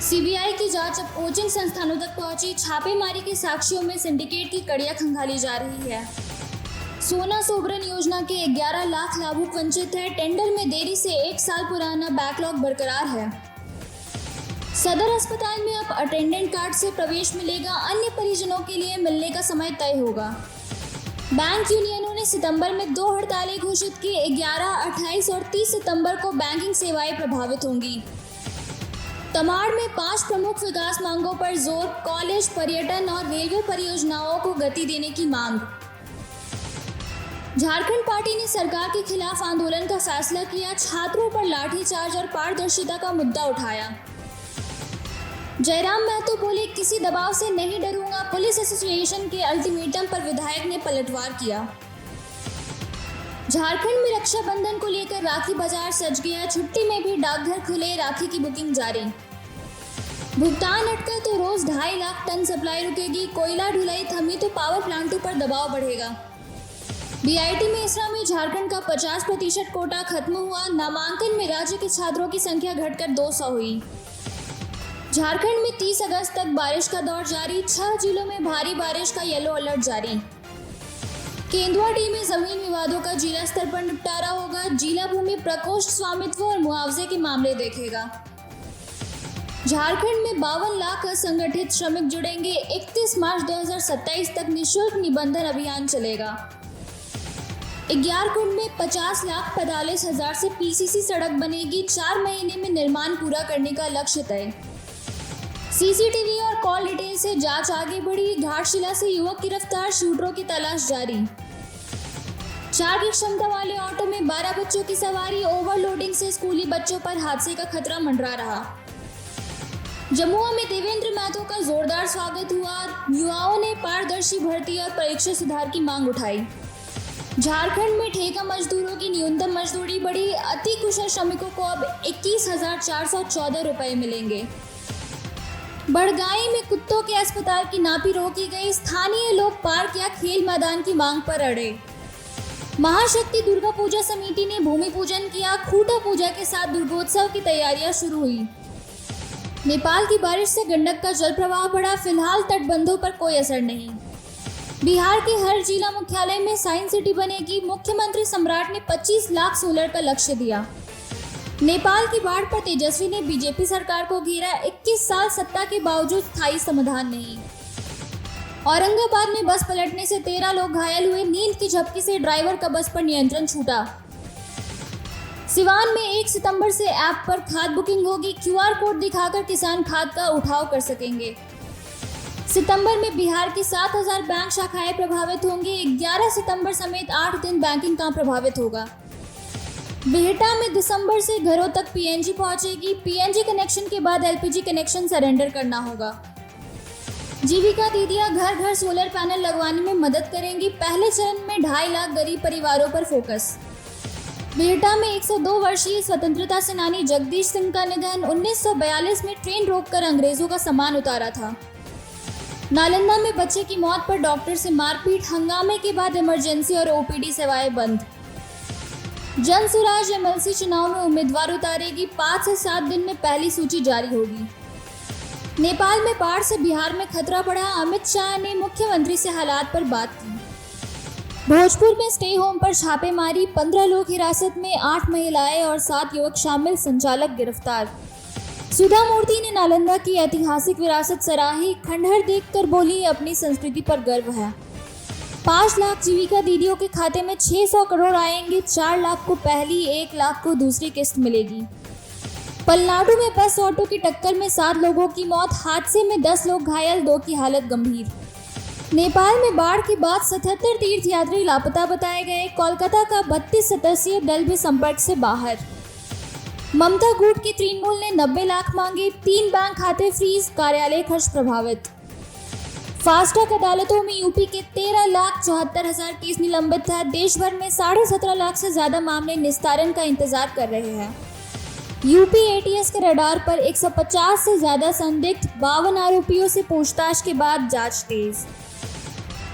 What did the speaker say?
CBI की जांच अब कोचिंग संस्थानों तक पहुंची। छापेमारी के साक्ष्यों में सिंडिकेट की कड़ियां खंगाली जा रही है। सोना सोबरन योजना के 11 लाख लाभुक वंचित है। टेंडर में देरी से 1 साल पुराना बैकलॉग बरकरार है। सदर अस्पताल में अब अटेंडेंट कार्ड से प्रवेश मिलेगा। अन्य परिजनों के लिए मिलने का समय तय होगा। बैंक यूनियनों ने सितंबर में 2 हड़तालें घोषित की। 11, 28 और 30 सितंबर को बैंकिंग सेवाएं प्रभावित होंगी। तमाड़ में 5 प्रमुख विकास मांगों पर जोर। कॉलेज, पर्यटन और रेलवे परियोजनाओं को गति देने की मांग। झारखंड पार्टी ने सरकार के खिलाफ आंदोलन का फैसला किया। छात्रों पर लाठीचार्ज और पारदर्शिता का मुद्दा उठाया। जयराम महतो बोले, किसी दबाव से नहीं डरूंगा। पुलिस एसोसिएशन के अल्टीमेटम पर विधायक ने पलटवार किया। झारखंड में रक्षाबंधन को लेकर राखी बाजार सज गया। छुट्टी में भी डाकघर खुले, राखी की बुकिंग जारी। भुगतान अटका तो रोज 2.5 लाख टन सप्लाई रुकेगी। कोयला ढुलाई थमी तो पावर प्लांटों पर दबाव बढ़ेगा। बीआईटी में इसरा में झारखंड का 50% कोटा खत्म हुआ। नामांकन में राज्य के छात्रों की संख्या घटकर 200 हुई। झारखंड में 30 अगस्त तक बारिश का दौर जारी। 6 जिलों में भारी बारिश का येलो अलर्ट जारी। केंदुआ डी में जमीन विवादों का जिला स्तर पर निपटारा होगा। जिला भूमि प्रकोष्ठ स्वामित्व और मुआवजे के मामले देखेगा। झारखंड में 52 लाख असंगठित श्रमिक जुड़ेंगे। 31 मार्च 2027 तक निःशुल्क निबंधन अभियान चलेगा। 11 में 50 लाख 45 हजार से पीसीसी सड़क बनेगी। 4 महीने में निर्माण पूरा करने का लक्ष्य तय। सीसीटीवी और कॉल डिटेल से जांच आगे बढ़ी। घाटशिला से युवक गिरफ्तार, शूटरों की तलाश जारी। 4 की क्षमता वाले ऑटो में 12 बच्चों की सवारी। ओवरलोडिंग से स्कूली बच्चों पर हादसे का खतरा मंडरा रहा। जमुआ में देवेंद्र महतो का जोरदार स्वागत हुआ। युवाओं ने पारदर्शी भर्ती और परीक्षा सुधार की मांग उठाई। झारखंड में ठेका मजदूरों की न्यूनतम मजदूरी बढ़ी। अति कुशल श्रमिकों को अब 21,414 रुपए मिलेंगे। बड़गाई में कुत्तों के अस्पताल की नापी रोकी गई। स्थानीय लोग पार्क या खेल मैदान की मांग पर अड़े। महाशक्ति दुर्गा पूजा समिति ने भूमि पूजन किया। खूंटा पूजा के साथ दुर्गोत्सव की तैयारियां शुरू हुई। नेपाल की बारिश से गंडक का जल प्रवाह बढ़ा। फिलहाल तटबंधों पर कोई असर नहीं। बिहार के हर जिला मुख्यालय में साइंस सिटी बनेगी। मुख्यमंत्री सम्राट ने 25 लाख सोलर का लक्ष्य दिया। नेपाल की बाढ़ पर तेजस्वी ने बीजेपी सरकार को घेरा। 21 साल सत्ता के बावजूद स्थायी समाधान नहीं। औरंगाबाद में बस पलटने से 13 लोग घायल हुए। नींद की झपकी से ड्राइवर का बस पर नियंत्रण छूटा। सिवान में 1 सितंबर से ऐप पर खाद बुकिंग होगी। क्यूआर कोड दिखाकर किसान खाद का उठाव कर सकेंगे। सितंबर में बिहार की 7,000 बैंक शाखाएं प्रभावित होंगी। 11 सितंबर समेत 8 दिन बैंकिंग काम प्रभावित होगा। बिहटा में दिसंबर से घरों तक पीएनजी पहुंचेगी। पीएनजी कनेक्शन के बाद एलपीजी कनेक्शन सरेंडर करना होगा। जीविका दीदियां घर घर सोलर पैनल लगवाने में मदद करेंगी। पहले चरण में 2.5 लाख गरीब परिवारों पर फोकस। बिहटा में 102 वर्षीय स्वतंत्रता सेनानी जगदीश सिंह का निधन। 1942 में ट्रेन रोककर अंग्रेजों का सामान उतारा था। नालंदा में बच्चे की मौत पर डॉक्टर से मारपीट। हंगामे के बाद इमरजेंसी और ओपीडी सेवाएं बंद। जन सुराज एमएलसी चुनाव में उम्मीदवार उतारेगी। 5 से 7 दिन में पहली सूची जारी होगी। नेपाल में बाढ़ से बिहार में खतरा बढ़ा। अमित शाह ने मुख्यमंत्री से हालात पर बात की। भोजपुर में स्टे होम पर छापेमारी। 15 लोग हिरासत में, 8 महिलाएं और 7 युवक शामिल। संचालक गिरफ्तार। सुधा मूर्ति ने नालंदा की ऐतिहासिक विरासत सराही। खंडहर देखकर बोली, अपनी संस्कृति पर गर्व है। 5 लाख जीविका दीदियों के खाते में 600 करोड़ आएंगे। 4 लाख को पहली, 1 लाख को दूसरी किस्त मिलेगी। पलनाडु में बस ऑटो की टक्कर में 7 लोगों की मौत। हादसे में 10 लोग घायल, 2 की हालत गंभीर। नेपाल में बाढ़ के बाद 77 तीर्थयात्री लापता बताए गए। कोलकाता का 32 सदस्यीय दल भी संपर्क से बाहर। ममता गुट की तृणमूल ने 90 लाख मांगे। 3 बैंक खाते फ्रीज, कार्यालय खर्च प्रभावित। फास्टैग अदालतों में यूपी के 13,74,000 केस निलंबित है। देश भर में 17.5 लाख से ज्यादा मामले निस्तारण का इंतजार कर रहे हैं। यूपी एटीएस के रडार पर 150 से ज्यादा संदिग्ध। 52 आरोपियों से पूछताछ के बाद जांच तेज।